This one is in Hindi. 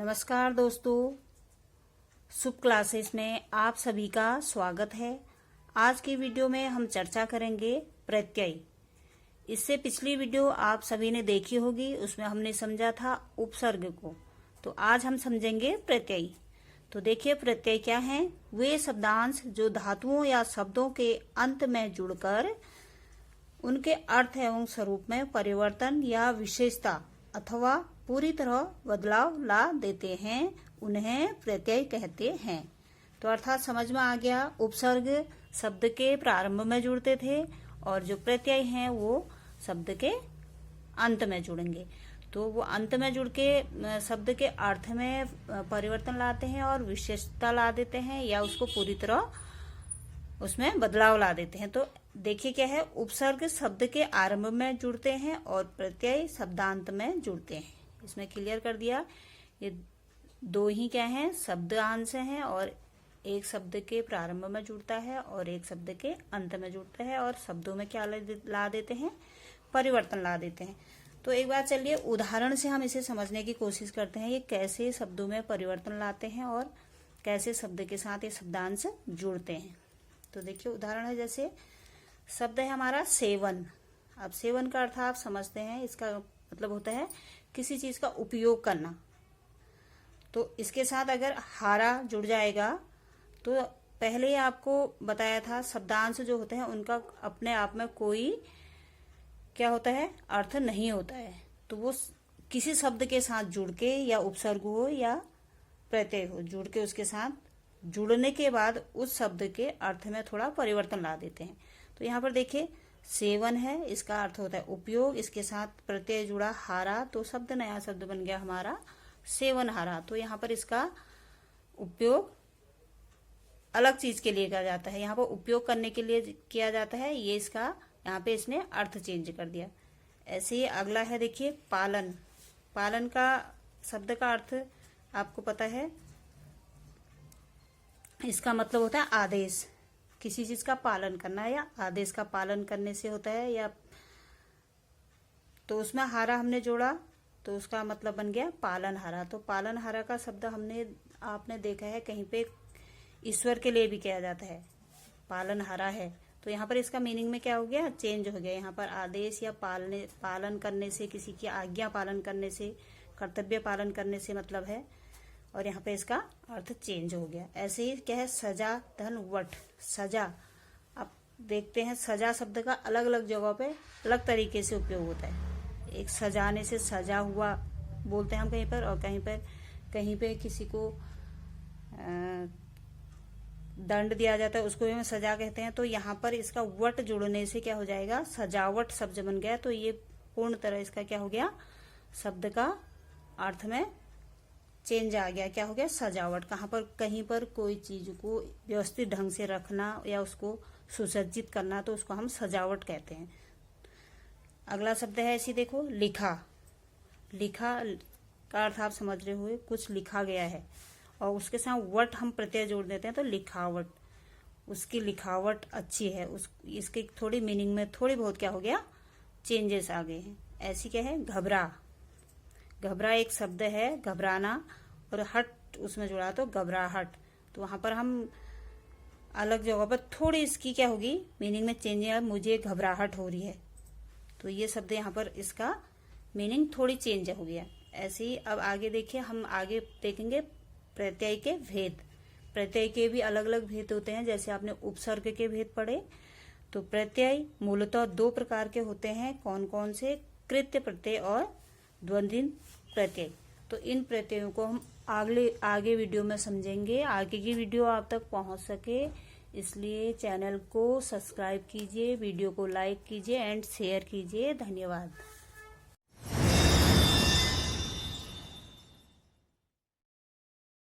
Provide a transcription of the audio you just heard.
नमस्कार दोस्तों, शुभ क्लासेस में आप सभी का स्वागत है। आज की वीडियो में हम चर्चा करेंगे प्रत्यय। इससे पिछली वीडियो आप सभी ने देखी होगी, उसमें हमने समझा था उपसर्ग को। तो आज हम समझेंगे प्रत्यय। तो देखिए, प्रत्यय क्या है? वे शब्दांश जो धातुओं या शब्दों के अंत में जुड़कर उनके अर्थ एवं स्वरूप में परिवर्तन या विशेषता अथवा पूरी तरह बदलाव ला देते हैं, उन्हें प्रत्यय कहते हैं। तो अर्थात समझ में आ गया, उपसर्ग शब्द के प्रारंभ में जुड़ते थे और जो प्रत्यय हैं वो शब्द के अंत में जुड़ेंगे। तो वो अंत में जुड़ के शब्द के अर्थ में परिवर्तन लाते हैं और विशेषता ला देते हैं या उसको पूरी तरह उसमें बदलाव ला देते हैं। तो देखिए क्या है, उपसर्ग शब्द के आरंभ में जुड़ते हैं और प्रत्यय शब्दांत में जुड़ते हैं। इसमें क्लियर कर दिया। ये दो ही क्या है, शब्दांश हैं और एक शब्द के प्रारंभ में जुड़ता है और एक शब्द के अंत में जुड़ता है और शब्दों में क्या ला देते हैं, परिवर्तन ला देते हैं। तो एक बार चलिए उदाहरण से हम इसे समझने की कोशिश करते हैं, ये कैसे शब्दों में परिवर्तन लाते हैं और कैसे शब्द के साथ ये शब्दांश जुड़ते हैं। तो देखिए उदाहरण है, जैसे शब्द है हमारा सेवन। अब सेवन का अर्थ आप समझते हैं, इसका मतलब होता है किसी चीज का उपयोग करना। तो इसके साथ अगर हारा जुड़ जाएगा तो पहले ही आपको बताया था, शब्दांश जो होते हैं उनका अपने आप में कोई क्या होता है, अर्थ नहीं होता है। तो वो किसी शब्द के साथ जुड़ के, या उपसर्ग हो या प्रत्यय हो, जुड़ के उसके साथ जुड़ने के बाद उस शब्द के अर्थ में थोड़ा परिवर्तन ला देते हैं। तो यहाँ पर देखिए, सेवन है, इसका अर्थ होता है उपयोग, इसके साथ प्रत्यय जुड़ा हारा, तो शब्द नया शब्द बन गया हमारा सेवन हारा। तो यहाँ पर इसका उपयोग अलग चीज के लिए किया जाता है, यहाँ पर उपयोग करने के लिए किया जाता है। ये इसका यहाँ पे इसने अर्थ चेंज कर दिया। ऐसे ही अगला है, देखिए पालन। पालन का शब्द का अर्थ आपको पता है, इसका मतलब होता है आदेश, किसी चीज का पालन करना या आदेश का पालन करने से होता है। या तो उसमें हारा हमने जोड़ा तो उसका मतलब बन गया पालन हारा। तो पालन हारा का शब्द आपने देखा है कहीं पे ईश्वर के लिए भी किया जाता है, पालन हारा है। तो यहाँ पर इसका मीनिंग में क्या हो गया, चेंज हो गया। यहाँ पर आदेश या पालन करने से, किसी की आज्ञा पालन करने से, कर्तव्य पालन करने से मतलब है, और यहाँ पे इसका अर्थ चेंज हो गया। ऐसे ही क्या है, सजा धन वट। सजा, आप देखते हैं सजा शब्द का अलग अलग जगहों पे अलग तरीके से उपयोग होता है। एक सजाने से सजा हुआ बोलते हैं हम कहीं पर, और कहीं पे किसी को दंड दिया जाता है, उसको भी हम सजा कहते हैं। तो यहाँ पर इसका वट जुड़ने से क्या हो जाएगा, सजावट शब्द बन गया। तो ये पूर्ण तरह इसका क्या हो गया, शब्द का अर्थ में चेंज आ गया। क्या हो गया, सजावट। कहीं पर कोई चीज को व्यवस्थित ढंग से रखना या उसको सुसज्जित करना, तो उसको हम सजावट कहते हैं। अगला शब्द है ऐसी देखो, लिखा। लिखा का अर्थ आप समझ रहे हुए, कुछ लिखा गया है और उसके साथ वट हम प्रत्यय जोड़ देते हैं, तो लिखावट। उसकी लिखावट अच्छी है, इसकी थोड़ी मीनिंग में थोड़ी बहुत क्या हो गया, चेंजेस आ गए हैं। ऐसी क्या है, घबरा। घबरा एक शब्द है, घबराना, और हट उसमें जुड़ा तो घबराहट। तो वहां पर हम अलग जगह पर थोड़ी इसकी क्या होगी, मीनिंग में चेंज है, मुझे घबराहट हो रही है। तो ये शब्द यहाँ पर इसका मीनिंग थोड़ी चेंज हो गया। ऐसे ही अब आगे देखिए, हम आगे देखेंगे प्रत्यय के भेद। प्रत्यय के भी अलग अलग भेद होते हैं, जैसे आपने उपसर्ग के भेद पढ़े। तो प्रत्यय मूलतः दो प्रकार के होते हैं, कौन कौन से, कृत्य प्रत्यय और द्वंद्व प्रत्यय। तो इन प्रत्ययों को हम आगे वीडियो में समझेंगे। आगे की वीडियो आप तक पहुंच सके इसलिए चैनल को सब्सक्राइब कीजिए, वीडियो को लाइक कीजिए एंड शेयर कीजिए। धन्यवाद।